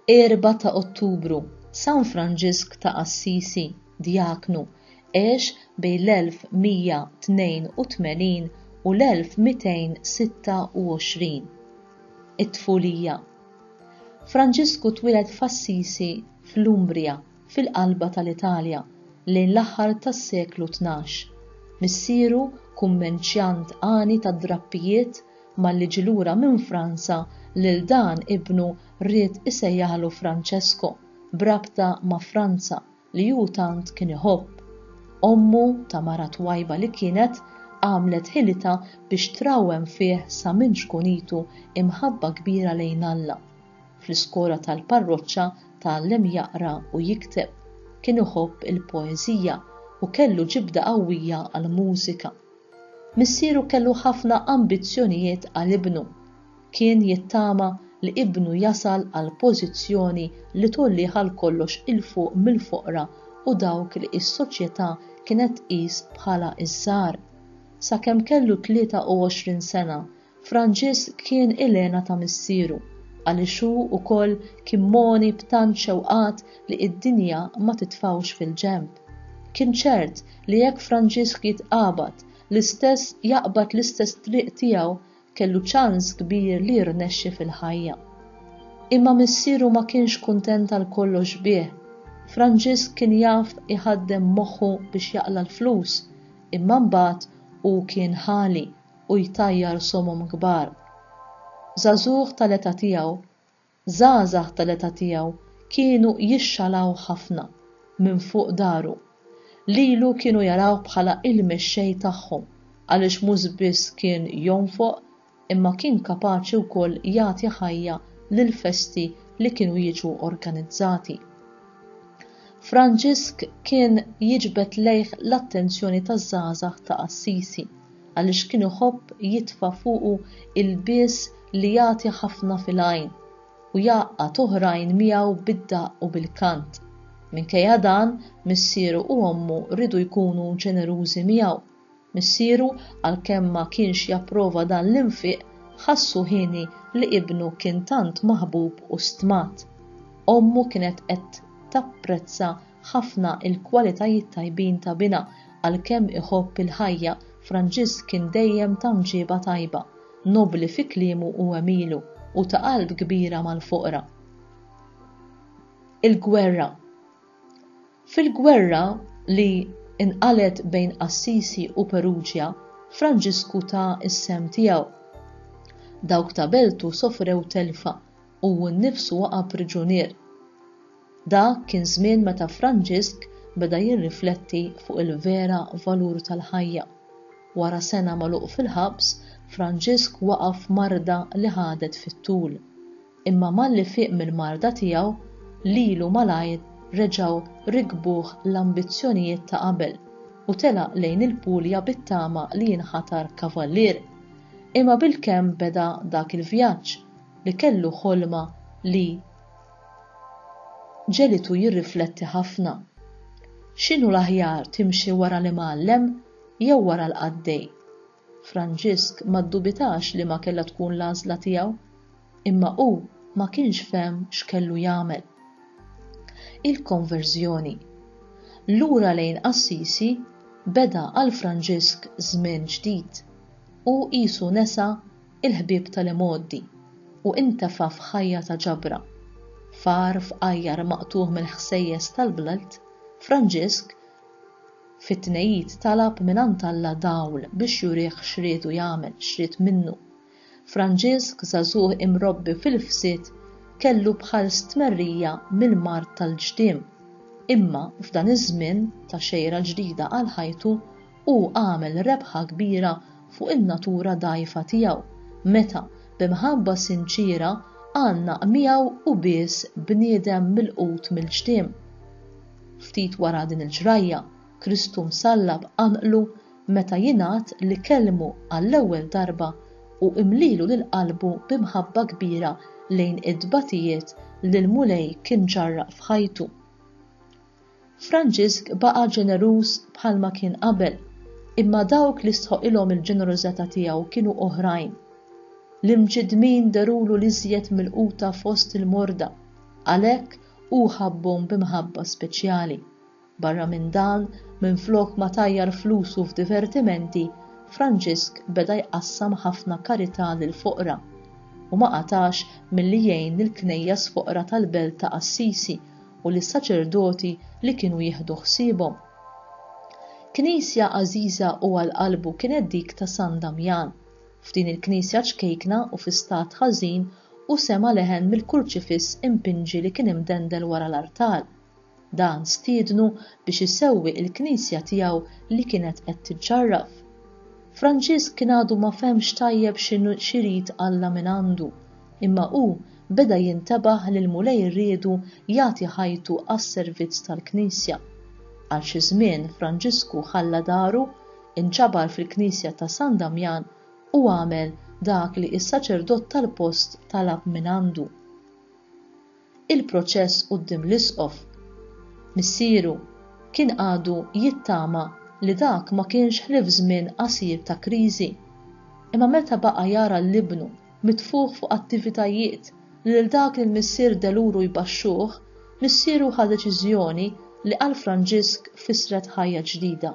4 ta' Ottubru, San Franġisk ta' Assisi, Djaknu, għex bejn l-1182 u l-1226. It-tfulija. Franġisku twiled f'Assisi fl-Umbria, fil-qalba tal-Italja, lejn l-aħħar tas-seklu 12. Missieru kummerċjant għani tad-drappijiet malli ġie lura minn Franza lil dan ibnu ried isejjaħlu Francesco brabta ma' Franza li hu tant kien iħobb. Ommu ta' mara twajba li kienet għamlet ħilita biex trawhem fih sa minn xkunitu imħabba kbira lejn Alla. Fl-iskola tal-parroċċa tgħallem jaqra u jikteb. Kien iħobb il-poeżija u kellu ġibda qawwija għall-mużika. Missieru kellu ħafna ambizzjonijiet għal ibnu. Kien jittama li ibnu jasal għal pożizzjoni li tolli ħal kollox il-fuq mill-foqra u dawk li s-soċjetà kienet tqis bħala iż-żgħar. Sakemm kellu 23 sena, Franġisk kien ilena ta' missieru għaliex hu wkoll kien moni b'tant xewqat li d-dinja ma titfawx fil-ġenb. Kien ċert li jekk Franġisk jitqabad jaqbad l-istess triq tiegħu kellu ċans kbir li jirnexxi fil-ħajja. Imma missieru ma kienx kuntent għal kollox bih. Franġisk kien jaf iħaddem moħħu biex jaqla l-flus, imma mbagħad hu kien ħali u jtajjar somom kbar. Żagħżugħ tal-età tiegħu kienu jixxalaw ħafna minn fuq daru. Lilu kienu jaraw bħala il-mexxej tagħhom għaliex mhux biss kien jonfoq imma kien kapaċi wkoll jagħti ħajja lill-festi li kienu jiġu organizzati. Franġisk kien jiġbed lejh l-attenzjoni taż-żgħażagħ ta' Assisi għaliex kien iħobb jitfa' fuqu il-bies li jagħti ħafna fil-għajn u jgħaqqad oħrajn miegħu bid-daqq u bil-kant. Minkejja dan, missieru u ommu rridu jkunu ġenerużi miegħu. Missieru għalkemm ma kienx japprova dan l-infiq ħassu ħini li ibnu kien tant maħbub u stmat. Ommu kienet qed tapprezza ħafna il-kwalitajiet tajbin ta' bina għalkemm iħobb il-ħajja. Franġisk kien dejjem ta' mġieba tajba, nobli fi kliemu u emilu u ta' qalb kbira mal-foqra. Il-gwerra. Fil-gwerra li inqalet bejn Assisi u Perugia, Franġisku ta' is-sem tiegħu. Dawk ta' beltu sofrew telfa u nnifsu waqa' priġunier. Dak kien żmien meta Franġisk beda jirrifletti fuq il-vera valur tal-ħajja. Wara sena magħluq fil-ħabs, Franġisk waqaf marda li ħadet fit-tul. Imma malli fiq mill-marda tiegħu lilu malajr reġgħu rikbuh l-ambizzjonijiet ta' qabel u telaq lejn il-Pulja bit-tama li jinħatar kavallier. Imma bilkemm beda dak il-vjaġġ li kellu ħolma li ġelitu jirrifletti ħafna. X'inhu l-aħjar timxi wara li mgħallem jew wara l-qaddej? Franġisk ma ddubitax li ma kellha tkun l-għażla tiegħu, imma hu ma kienx fehem x'kellu jagħmel. Il-konverżjoni. Lura lejn Assisi beda għal Franġisk żmien ġdid u qisu nesa il-ħbieb tal-imoddi u intefa' f'ħajja ta' ġabra. Far f'qajjar maqtuħ mill-ħsejjes tal-belt, Franġisk fit-tnejjid talab mingħand Alla dawl biex jurih x'riedu jagħmel, x'ried minnu. Franġisk żagħżugħ imrobbi fil-fsiet kellu bħal stmerrija mill-mart tal-ġdiem. Imma f'dan iż-żmien ta' xejra ġdida għal ħajtu hu għamel rebħa kbira fuq in-natura dgħajfa tiegħu meta b'imħabba sinċira għandna miegħu u biss bniedem milqut mill-ġdiem. Ftit wara din il-ġrajja, Kristu msallab anqlu meta jingħad li kellmu għall-ewwel darba u imlilu lil qalbu b'imħabba kbira lejn id-dbatijiet li l-mulej kien ġarraq f'ħajtu. Franġisk baqa' ġeneruż bħalma kien qabel, imma dawk li sħoqilhom il-ġenerużità tiegħu kienu oħrajn. L-imġidmin darulu li żjed milquta fost il-morda, Għalhekk hu ħabbhom b'imħabba speċjali. Barra minn dan, minflok ma tajjar flusu f'divertimenti, Franġisk beda jqassam ħafna karità lill-foqra u ma qatax milli jgħin lill-knejjes foqra tal-belt ta' Assisi u lis-saċerdoti li kienu jieħdu ħsiebhom. Knisja għażiża u għall-qalbu kienet dik ta' San Damjan. F'din il-knisja ċkejkna u fi stat ħażin u sema leħen mill-kurċifiss impinġi li kien imdendel wara l-artal. Dan stiednu biex isewwi il-knisja tiegħu li kienet qed tiġġarraf. Franġisk kien għadu ma femx tajjeb xirid Alla minn għandu, imma hu beda jintabaħ li l-mulej irriedu jagħti ħajtu għas-servizz tal-Knisja. Għal xi żmien Franġisku ħalla daru, inċabar fil-Knisja ta' San Damjan u għamel dak li s-saċerdott tal-post talab minn għandu. Il-proċess quddiem l-isqof. Missieru kien għadu jittama li dak ma kienx ħlief żmien qasir ta' kriżi. Imma meta baqa' jara l-ibnu mitfuħ fuq attivitajiet li lil dak li l-missier deluru jbaxxuh, missieru ħa deċiżjoni li għal Franġisk fisret ħajja ġdida.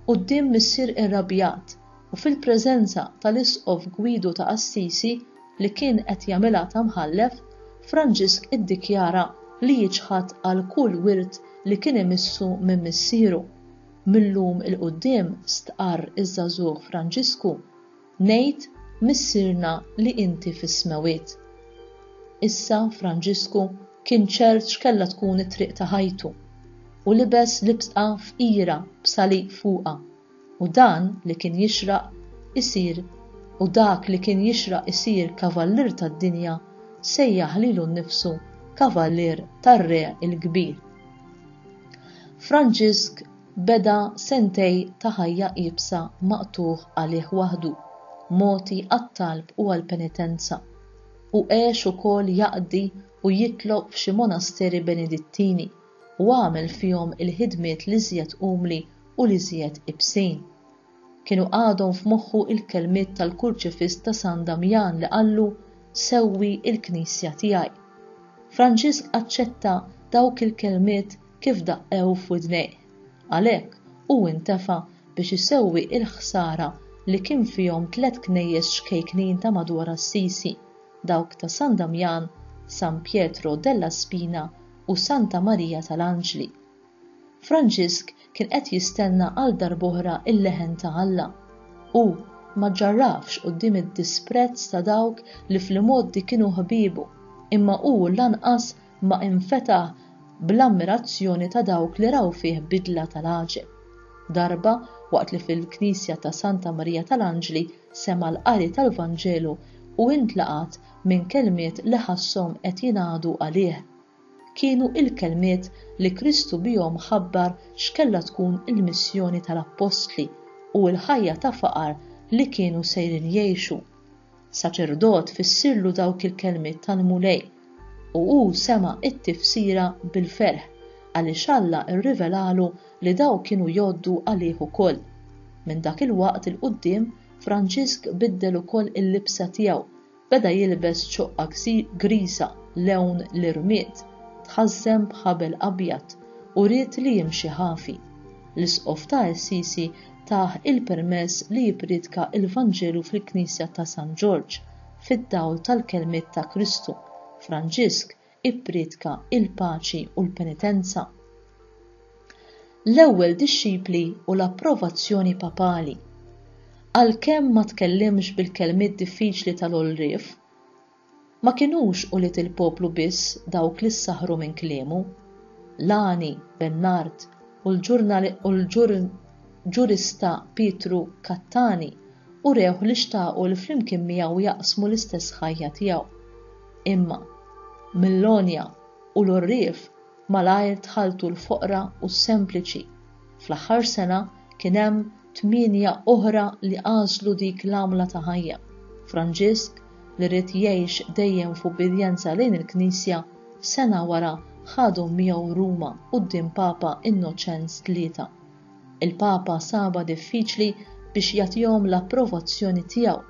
Quddiem missier irrabjat u fil-preżenza tal-isqof Gwidu ta' Assisi li kien qed jagħmilha ta' mħallef, Franġisk iddikjara li jiġħad għal kull wirt li kien imissu minn missieru. Millum il-qudiem stqarr iż-żagħżugħ Franġisku, ngħid missierna li inti fis-smawiet. Issa Franġisku kien ċert x'kellha tkun it-triq ta' ħajtu u libes libsqa fqira b'saliq fuqha u dan li kien jixraq isir kavallier tad-dinja sejjaħ lilu nnifsu kavallier tar-Re il-Kbir. Franġisk beda sentej ta' ħajja qiebsa maqtuħ għalih waħdu, moti għat-talb u għall-penitenza, u għex ukoll jaqdi u jitlob f'xi monasteri Benedittini u għamel fihom il-ħidmiet li żjed umli u li żjed ibsin. Kienu għadhom f'moħħu il-kelmiet tal-kurċifiss ta' San Damjan li qallu sewwi il-Knisja tiegħi. Franġisk aċċetta dawk il-kelmiet kif daqqew f'widnejh. Għalhekk hu intefa' biex isewwi l-ħsara li kien fihom 3 knejjes xkejknin ta' madwar Assisi, dawk ta' San Damjan, San Pietro della Spina u Santa Marija tal-Anġli. Franġisk kien qed jistenna għal darb'oħra il-leħen ta' Alla u ma ġarrafx quddiem id-disprezz ta' dawk li fl-modi kienu ħbiebu, imma hu lanqas ma infetaħ bl-ammirazzjoni ta' dawk li raw fih bidla tal-aġeb. Darba waqt li fil-Knisja ta' Santa Marija tal-Anġli sema l-qari tal-Vanġelu u intlaqat minn kelmiet li ħasshom qed jingħadu għalih. Kienu il-kelmiet li Kristu bihom ħabbar x'kellha tkun il-missjoni tal-Apostli u l-ħajja ta' faqar li kienu sejrin jgħixu. Saċerdot fissirlu dawk il-kelmiet tal-mulej u hu sema t-tifsira bil-ferħ għaliex Alla rrivelalu li daw kienu jgħoddu għalih ukoll. Minn dak il-waqt il-qudiem Franġisk biddel ukoll il-libsa tiegħu, beda jilbes ċoqqa grisa lewn l-irmiet, tħażżem b'ħabel abjad u ried li jimxi ħafi. L-isqof ta' Assisi taħ il-permess li jippredika il-Vanġelu fil-Knisja ta' San Ġorġ fid-dawl tal-kelmiet ta' Kristu. Franġisk ippredika il-paċi u l-penitenza. L-ewwel dixxipli u l-approvazzjoni papali. Għalkemm ma tkellimx bil-kelmiet diffiċli tal-Olrif, ma kinux uliet il-poplu biss dawk li ssaħru minn kliemu. Lani, Bernard u l-ġurista Pietru Kattani u rew li xtaqu li flimkien miegħu jaqsmu l-istess ħajja tiegħu. Imma Millonja u l-Olrif malajr tħaltu l-foqra u s-sempliċi. Fl-aħħar sena kien hemm 8 oħra li għażlu dik l-għamla ta' ħajja. Franġisk li rid jgħix dejjem f'ubidjenza lejn il-Knisja sena wara ħadu miegħu Ruma quddiem Papa Innoċenz III. Il-Papa saba diffiċli biex jagħtihom l-approvazzjoni tiegħu,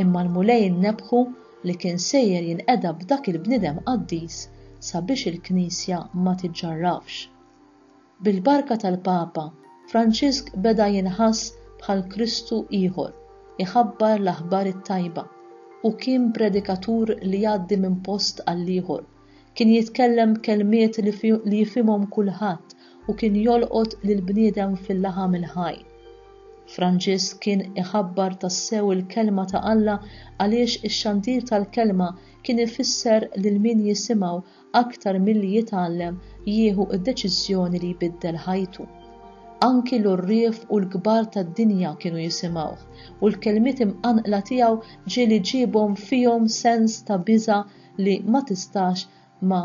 imma l-mulej nnebħu li kien sejjer jinqeda b'dak il-bniedem qaddis sabiex il-Knisja ma tiġġarrafx. Bil-barka tal-Papa, Franċisk beda jinħass bħal Kristu ieħor, iħabbar l-aħbar it-tajba u kien predikatur li jgħaddi minn post għal ieħor. Kien jitkellem kelmiet li jifhimhom kulħadd u kien jolqot lil bniedem fil-laħam il-ħaj. Franċisk kien iħabbar tassew il-kelma ta' Alla għaliex ix-xandir tal-kelma kien ifisser lil min jisimgħu aktar milli jitgħallem jieħu d-deċiżjoni li jbiddel ħajtu. Anki l-urrief u l-kbar tad-dinja kienu jisimgħuh u l-kelmiet imqanqla tiegħu ġieli ġiebhom fihom sens ta' biża' li ma tistax ma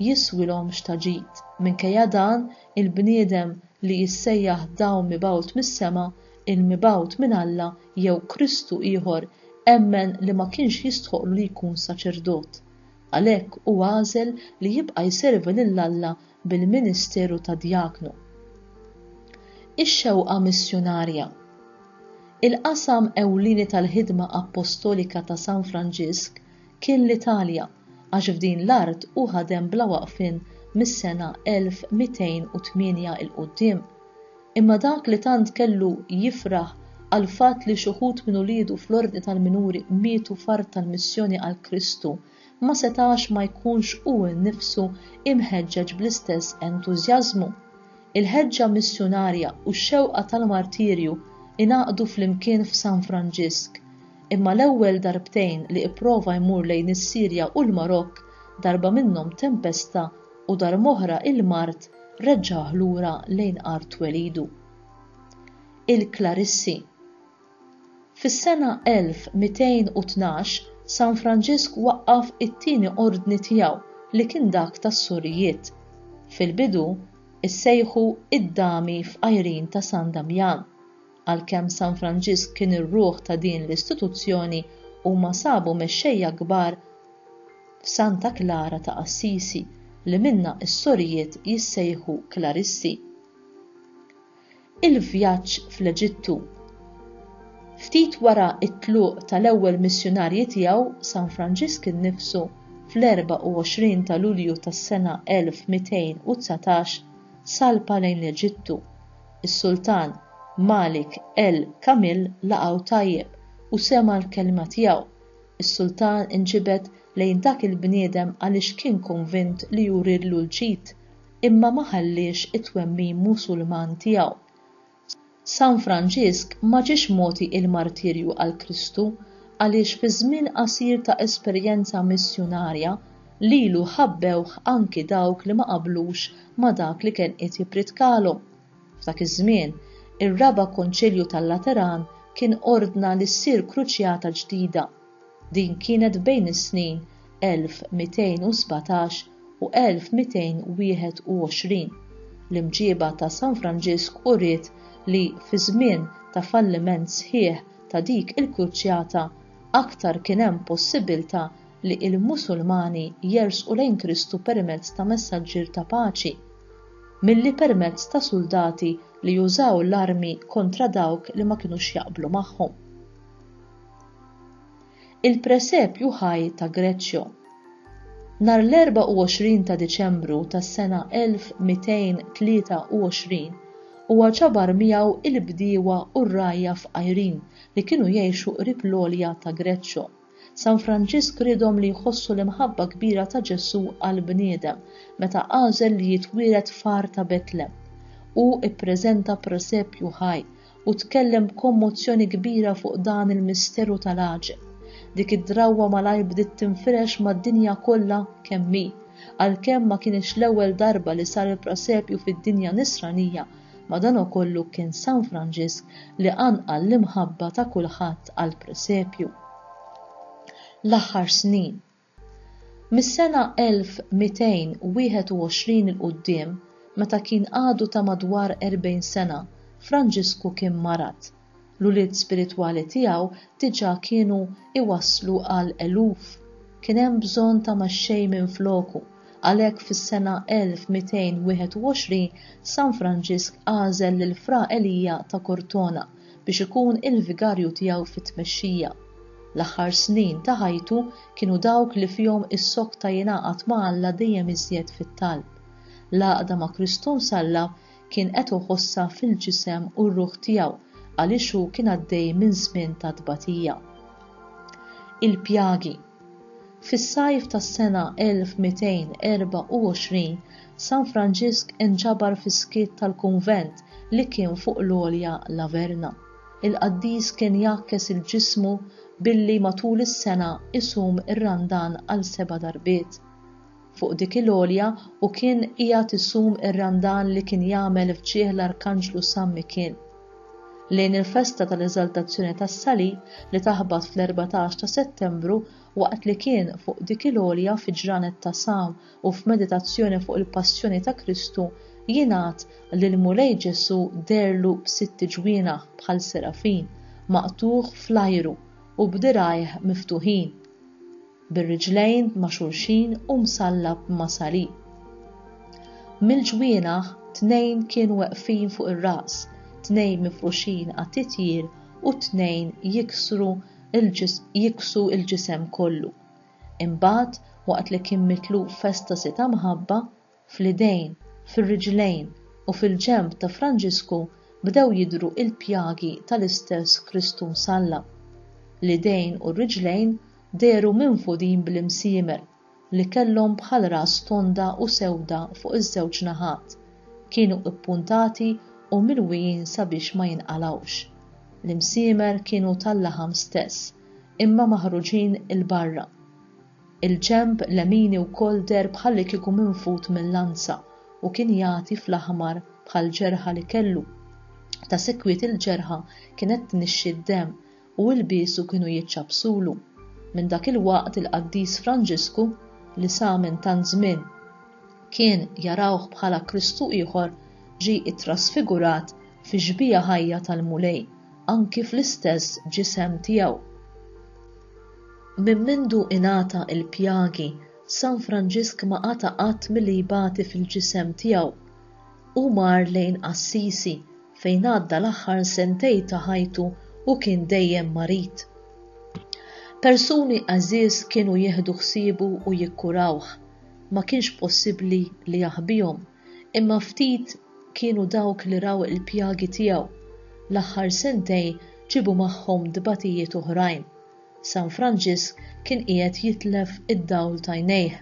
jiswilhomx ta' ġid. Minkejja dan, il-bniedem li jissejjaħ dawn mibgħut mis-sema, il-mibgħut minn Alla jew Kristu ieħor emmen li ma kienx jistħoq li jkun saċerdot. Għalhekk hu għażel li jibqa' jservi lil Alla bil-ministeru ta' djaknu. Ix-xewqa missjonarja. Il-qasam ewlieni tal-ħidma appostolika ta' San Franċisk kien l-Italja, għax f'din l-art hu ħadem bla waqfien mis-sena 1208 il-qudiem. Imma dak li tant kellu jifraħ għal fatt li xi wħud minn uliedu fl-ordni tal-minuri mietu fard tal-missjoni għal Kristu ma setax ma jkunx hu nnifsu imħeġġeġ bl-istess entużjażmu. Il-ħeġġa missjonarja u x-xewqa tal-martirju ingħaqdu flimkien f'San Franċisk. Imma l-ewwel darbtejn li ipprova jmur lejn is-Sirja u l-Marokk, darba minnhom tempesta u darba oħra il-Mart reġġah lura lejn art welidu. Il-Klarissi. Fis-sena 1212 San Franċisk waqqaf it-tieni ordni tiegħu li kien dak tas-Surijiet. Fil-bidu issejħu id-Dami f'Qajrin ta' San Damjan. Għalkemm San Franċisk kien ir-ruħ ta' din l-istituzzjoni huma sabu mexxejja kbar f'Santa Klara ta' Assisi li minnha s-Sorijiet jissejħu Klarissi. Il-vjaġġ fl-Eġittu. Ftit wara t-tluq tal-ewwel missjonarji tiegħu, San Franċisk innifsu fl-24 ta' Lulju tas-sena 1219 salpa lejn l-Eġittu. Is-Sultan Malik el-Kamil laqgħu tajjeb u sema l-kelma tiegħu. Is-Sultan inġibed lejn dak il-bniedem għaliex kien konvint li juridlu l-ġid, imma ma ħallix it-twemmin Musulman tiegħu. San Franċisk ma ġiex mogħti il-martirju għal Kristu għaliex fi żmien qasir ta' esperjenza missjonarja lilu ħabbewh anki dawk li ma qablux ma dak li kien qed jippritkalhom. F'dak iż-żmien, ir-raba' konċilju tal-Lateran kien ordna li ssir kruċjata ġdida. Din kienet bejn is-snin 1217 u 1221. L-imġieba ta' San Franċisk uriet li fi żmien ta' falliment sħiħ ta' dik il-kruċjata aktar kien hemm possibilità li il-Musulmani jersqu lejn Kristu permezz ta' messaġġier ta' paċi, milli permezz ta' soldati li jużaw l-armi kontra dawk li ma kinux jaqblu magħhom. Il-presepju ħaj ta' Greċjo. Nhar l-24 ta' Diċembru tas-sena 1223 huwa ġabar miegħu il-bdiewa u r-rajja f'Qajrin li kienu jgħixu qrib l-għolja ta' Greċjo. San Franċisk ridhom li jħossu l-imħabba kbira ta' Ġesu għal bniedem meta għażel li jitwieled far ta' Betlem u ippreżenta presepju ħaj u tkellem b'kommozzjoni kbira fuq dan il-misteru tal-aġel. Dik id-drawwa malajr bdiet tinfirex mad-dinja kollha kemm hi, għalkemm ma kienx l-ewwel darba li sar il-presepju fid-dinja Nisranija, madankollu kien San Franċisk li anqal l-imħabba ta' kulħadd għall-presepju. L-aħħar snin. Mis-sena 1221 il-qudiem, meta kien għadu ta' madwar 40 sena, Franċisku kien marat. L-ulied spiritwali tiegħu diġà kienu iwasslu għal eluf. Kien hemm bżonn ta' mexxej minn floku, għalhekk fis-sena 1221 San Franċisk għażel lil Fra Elija ta' Cortona biex ikun il-vigarju tiegħu fit-tmexxija. L-aħħar snin ta' ħajtu kienu dawk li fihom is-sokta jingħaqad ma' Alla dejjem iżjed fit-talb. L-għaqda ma' Kristu msallab kien qed iħossha fil-ġisem u r-ruħ tiegħu għaliex hu kien għaddej minn żmien ta' tbatija. Il-pjagi. Fis-sajf tas-sena 1224 San Franġisk inġabar fis-skiet tal-kunvent li kien fuq l-għolja Laverna. Il-qaddis kien jakkes il-ġismu billi matul is-sena isum ir-randan għal 7 darbiet. Fuq dik il-għolja u kien qiegħed isum ir-randan li kien jagħmel fġieħ l-Arkanġlu San Mikien. Lejn il-festa tal-Eżaltazzjoni tas-Salib li taħbad fl-14 ta' Settembru waqt li kien fuq dik il-għolja fi ġranet ta' Sam u f'meditazzjoni fuq il-Passjoni ta' Kristu jingħad li l-mulej Ġesu derlu b'6 ġwienaħ bħal serafin maqtuħ fl-ajru u b'dirgħajh miftuħin, bir-riġlejn ma' xulxin u msallab ma' salib. Mill-ġwienaħ 2 kienu weqfin fuq ir-ra's, 2 mifruxin għat-titjir u 2 jiksu il-ġisem kollu. Imbagħad waqt li kien mitluq f'estasi ta' mħabba, fl-idejn, fir-riġlejn u fil-ġenb ta' Franġisku bdew jidhru il-pjagi tal-istess Kristu msallab. L-idejn u r-riġlejn deru minfudin bl-imsiemer li kellhom bħal ras tonda u sewda fuq iż-żewġ naħat. Kienu ippuntati u milwijin sabiex ma jinqalawx. L-imsiemer kienu tal-laħam stess, imma maħruġin il-barra. Il-ġenb l-emini wkoll der bħalli kieku minfut mill-lanza u kien jagħti fl-aħmar bħal ġerħa li kellu. Ta' sekwiet il-ġerħa kienet tnixxi d-demm u l-biesu kienu jiċċabsulu. Minn dak il-waqt il-qaddis Franġisku li sa minn tant żmien kien jarawh bħala Kristu ieħor ġie ittrasfigurat fi ġbija ħajja tal-mulej, anki fl-istess ġisem tiegħu. Minn mindu ingħata il-pjagi, San Franġisk ma qata qatt milli jbati fil-ġisem tiegħu u mar lejn Assisi fejn għadda l-aħħar sentej ta' ħajtu u kien dejjem marit. Persuni għażiż kienu jieħdu ħsiebu u jikkurawh, ma kienx possibbli li jaħbihom, imma ftit kienu dawk li raw il-pjagi tiegħu. L-aħħar sentej ġibu magħhom dbatijiet oħrajn. San Franġisk kien qiegħed jitlef id-dawl ta' għajnejh.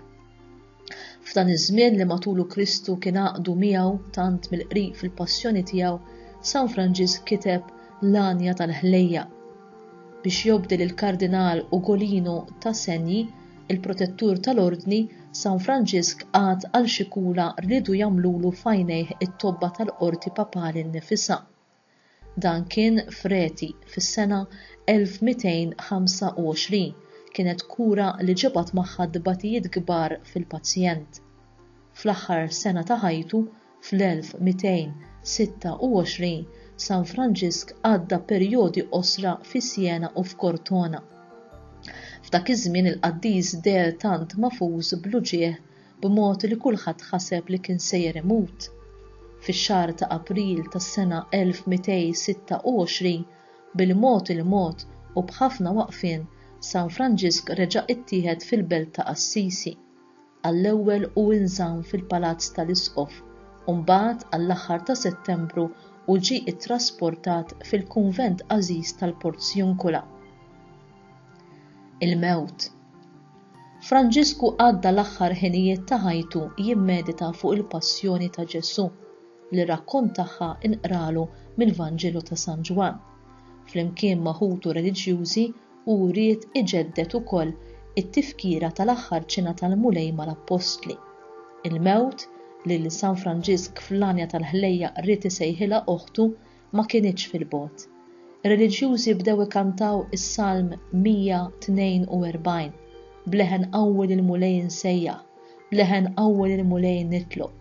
F'dan iż-żmien li matulu Kristu kien għaqdu miegħu tant mill-qrib fil-passjoni tiegħu, San Franġisk kiteb l-Anja tal-Ħlejja. Biex jobdel il-Kardinal Ugolino ta' Senji, il-protettur tal-ordni, San Franġisk għad għal xi kura rridu jagħmlulu f'għajnejh it-tobba tal-qorti papali nnifisha. Dan kien f'Reti fis-sena 1225, kienet kura li ġibat magħha dbatijiet kbar fil-pazjent. Fl-aħħar sena ta' ħajtu, fl-1226, San Franġisk għadda perjodi qosra fi Siena u f'Cortona. F'dak iż-żmien il-qaddis der tant mafuż bl-uġieħ b'mod li kulħadd ħaseb li kien sejjer imut. Fix-xahar ta' April tas-sena 1226, bil-mod il-mod u b'ħafna waqfien, San Franġisk reġa' ittieħed fil-belt ta' Assisi. Għall-ewwel u inżamm fil-Palazz tal-Isqof u mbagħad għall-aħħar ta' Settembru u ġie ittrasportat fil-kunvent għażiż tal-Porzjunkula. Il-mewt. Franġisku għadda l-aħħar ħinijiet ta' ħajtu jimmedita fuq il-passjoni ta' Ġesu li rakkontaha inqralu mill-Vanġelu ta' San Ġwan. Flimkien ma' ħutu reliġjużi u ried iġeddet ukoll it-tifkira tal-aħħar ċina tal-mulej mal-Apostli. Il-mewt li San Franġisk fl-Anja tal-Ħlejja ried isejħilha oħtu ma kienitx fil-bogħod. Ir-reliġjużi bdew ikantaw is-Salm 142, bleħen qawwi il-mulej nsejjaħ, bleħen qawwi il-mulej nitlob.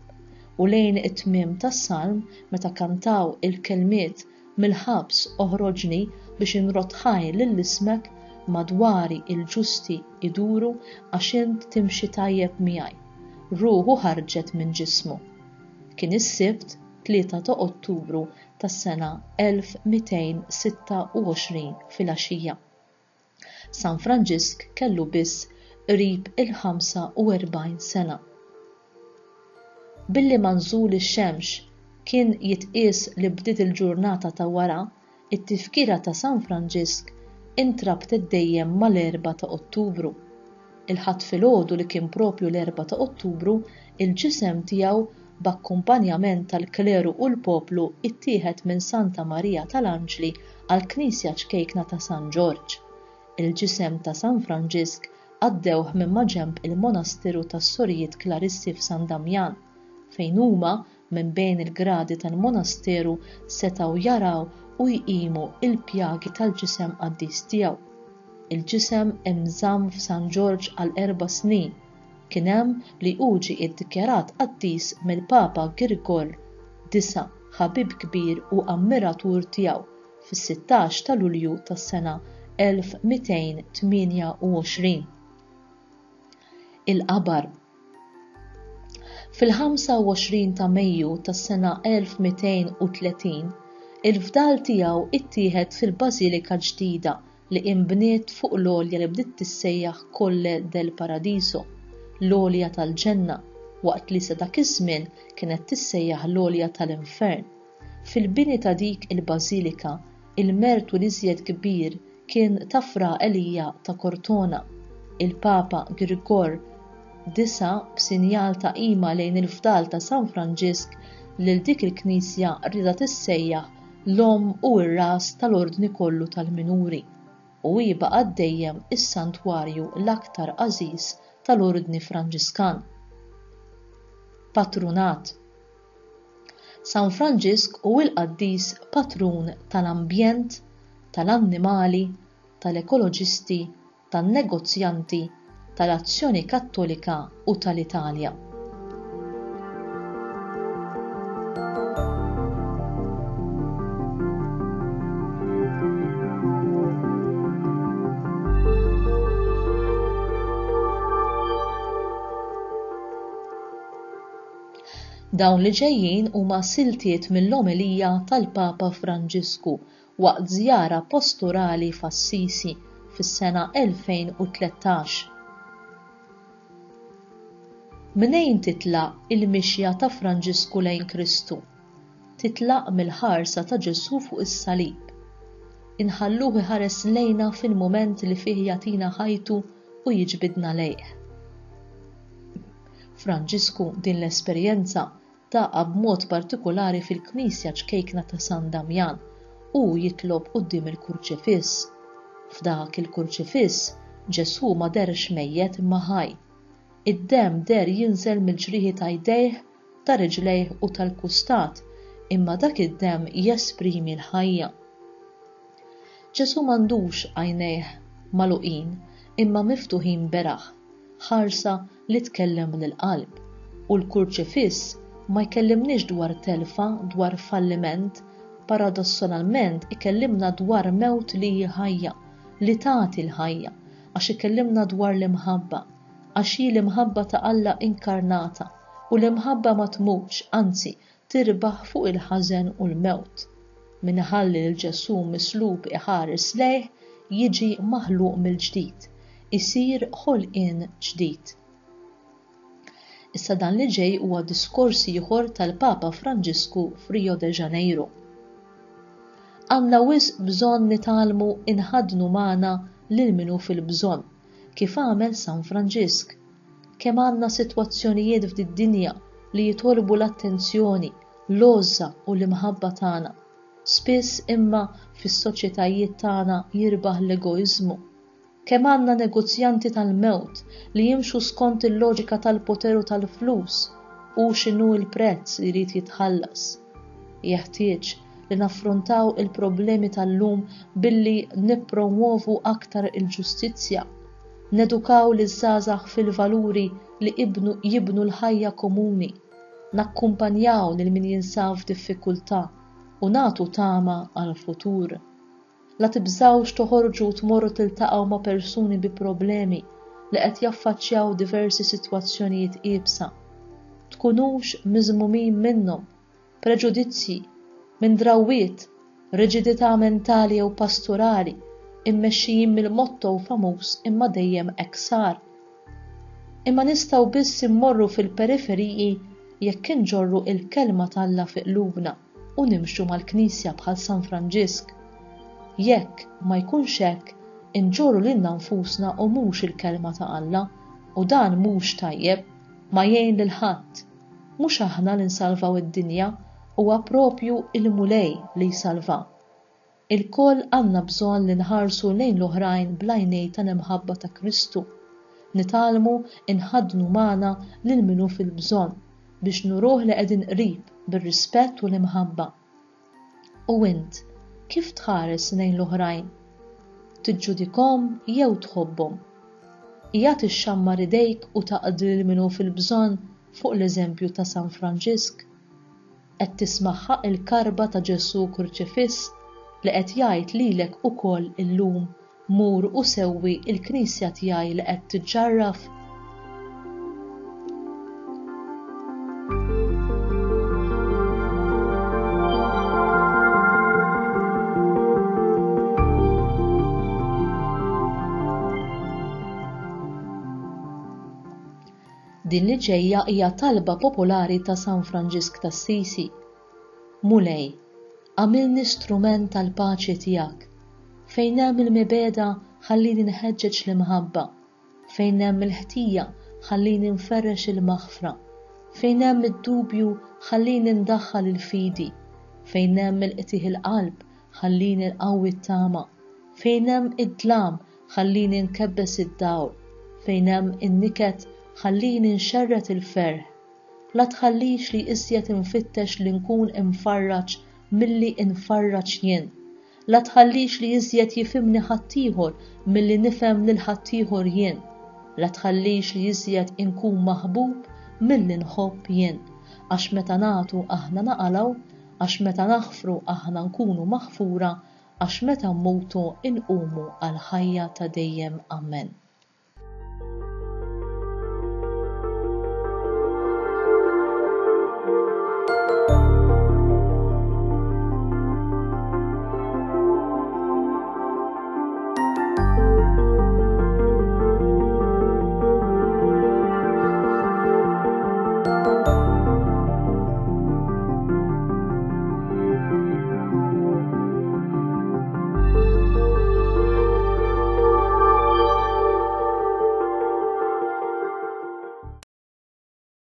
U lejn it-tmiem tas-salm meta kantaw il-kelmiet mill-ħabs oħroġni biex inrotħaj lill-ismek madwari il-ġusti iduru għax int timxi tajjeb miegħi. Ruħu ħarġet minn ġismu. Kien is-Sibt 3 ta' Ottubru tas-sena 1226 fil-għaxija. San Franġisk kellu biss qrib il-45 sena. Billi ma nżul ix-xemx kien jitqies li bdiet il-ġurnata ta' wara, it-tifkira ta' San Franġisk intrabtet dejjem mal-4 ta' Ottubru. Il-ħadd filgħodu li kien proprju l-4 ta' Ottubru, il-ġisem tiegħu b'akkumpanjament tal-kleru u l-poplu ittieħed minn Santa Marija tal-Anġli għall-Knisja ċkejkna ta' San Ġorġ. Il-ġisem ta' San Franġisk għaddewh minn maġenb il-monasteru tas-Sorijiet Klaristi f'San Damjan, fejn huma minn bejn il-gradi tal-monasteru setgħu jaraw u jqimu il-pjagi tal-ġisem qaddis tiegħu. Il-ġisem imżamm f'San Ġorġ għal 4 snin. Kien hemm li hu ġie ddikjarat qaddis mill-Papa Grigor IX, ħabib kbir u ammiratur tiegħu, fis-16 ta' Lulju tas-sena 1228. Il-qabar. Fil-25 ta' Mejju tas-sena 1230, il-fdal tiegħu ittieħed fil-Bażilika ġdida li inbniet fuq l-għolja li bdiet tissejjaħ Colle del Paradiso, l-għolja tal-ġenna, waqt li sa dak iż-żmien kienet tissejjaħ l-għolja tal-infern. Fil-bini ta' dik il-Bażilika, il-mertu li iżjed kbir kien ta' Fra Elija ta' Cortona. Il-Papa Grigor IX b'sinjal ta' qima lejn il-fdal ta' San Franġisk lil dik il-Knisja rrieda tissejjaħ l-omm u r-ras tal-ordni kollu tal-minuri u jibqa' dejjem is-santwarju l-aktar għażiż tal-ordni Franġiskan. Patrunat. San Franġisk huwa l-qaddis patrun tal-ambjent, tal-annimali, tal-ekoloġisti, tan-negozjanti, tal-Azzjoni Kattolika u tal-Italja. Dawn li ġejjin huma siltiet mill-omilija tal-Papa Franġisku waqt żjara pastorali f'Assisi fis-sena 2013. Minejn titlaq il-mixja ta' Franġisku lejn Kristu? Titlaq mill-ħarsa ta' Ġesu fuq is-salib. Inħalluh iħares lejna fil-mument li fih jagħtina ħajtu u jiġbidna lejh. Franġisku din l-esperjenza taqa' b'mod partikolari fil-Knisja ċkejkna ta' San Damjan u jitlob quddiem il-kurċifiss. F'dak il-kurċifiss Ġesu ma derx mejjed imma ħaj. Id-demm der jinżel mill-ġrieħi ta' jdejh, ta' riġlejh u tal-kustat, imma dak id-demm jesprimi l-ħajja. Ġesu m'għandux għajnejh magħluqin imma miftuħin beraħ, ħarsa li tkellem lill-qalb, u l-kurċifiss ma jkellimniex dwar telfa, dwar falliment, paradossalment ikellimna dwar mewt li jħajja, li tagħti l-ħajja, għax ikellimna dwar l-imħabba, għax hi l-imħabba ta' Alla inkarnata u l-imħabba ma tmutx, anzi tirbaħ fuq il-ħażen u l-mewt. Minħalli l-Ġesu mislub iħares lejh jiġi maħluq mill-ġdid, isir ħolqien ġdid. Issa dan li ġej huwa diskors ieħor tal-Papa Franġisku f'Rio de Janeiro. Għandna wisq bżonn nitalmu inħadnu magħna lil minu fil-bżonn, kif għamel San Franġisk. Kemm għandna sitwazzjonijiet f'did-dinja li jitolbu l-attenzjoni, l-għoża u l-imħabba tagħna. Spiss imma fis-soċjetajiet tagħna jirbaħ l-egoiżmu. Kemm għandna negozjanti tal-mewt li jimxu skont il-loġika tal-poter u tal-flus u x'inhu l-prezz li jrid jitħallas. Jeħtieġ li naffrontaw il-problemi tal-lum billi nippromuovu aktar il-ġustizzja, nedukaw liż-żgħażagħ fil-valuri li jibnu l-ħajja komuni, nakkumpanjaw lil min jinsab f'diffikultà u nagħtu tama għall-futur. La tibżawx toħorġu u tmorru tiltaqgħu ma' persuni bi problemi li qed jaffaċċjaw diversi sitwazzjonijiet qiebsa. Tkunux miżmumin minnhom, preġudizzji, minn drawwiet, riġidità mentali jew pastorali immexxijin mill-motto famuż imma dejjem hekk sar. Imma nistgħu biss immorru fil-periferiji jekk inġorru il-kelma tal-Alla fi qlubna u nimxu mal-Knisja bħal San Franġisk. Jekk ma jkunx hekk, inġorru lilna nfusna u mhux il-kelma ta' Alla u dan mhux tajjeb ma jgħin lil ħadd. Mhux aħna li nsalvaw id-dinja, huwa proprju il-Mulej li jsalva. Il-koll għandna bżonn li nħarsu lejn l-oħrajn bl-għajnejn tal-imħabba ta' Kristu. Nitalmu inħadnu magħna lil minu fil-bżonn biex nuruh li qegħdin qrib bir-rispett u l-imħabba. U int, kif tħares lejn l-oħrajn? Tiġġudikhom jew tħobbhom? Hija tixxammar idejk u taqdi lil minu fil-bżonn fuq l-eżempju ta' San Franġisk? Qed tismaħħaq il-karba ta' Ġesu Kurċifiss li qed jgħid lilek ukoll illum mur u sewwi il-Knisja tiegħi li qed tiġġarraf? Din li ġejja hija talba popolari ta' San Franġisk t'Assisi. Mulej, għamilni strument tal-paċi tiegħek. Fejn hemm il-mibeda ħallini nħeġġeġ l-imħabba. Fejn hemm il-ħtija ħallini nferrex il-maħfra. Fejn hemm id-dubju ħallini ndaħħal il-fidi. Fejn hemm il-qtih il-qalb ħallini nqawwi t-tama. Fejn hemm id-dlam ħallini nkebbes id-dawl. Fejn hemm in-niket ħallini nxerret il-ferħ. La tħallix li iżjed infittex li nkun imfarraġ milli infarraġ jien. La tħallix li iżjed jifhimni ħaddieħor milli nifhem lil ħaddieħor jien. La tħallix li iżjed inkun maħbub milli nħobb jien. Għax meta nagħtu aħna naqalgħu, għax meta naħfru aħna nkunu maħfura, għax meta mmutu inqumu għal ħajja ta' dejjem. Amen.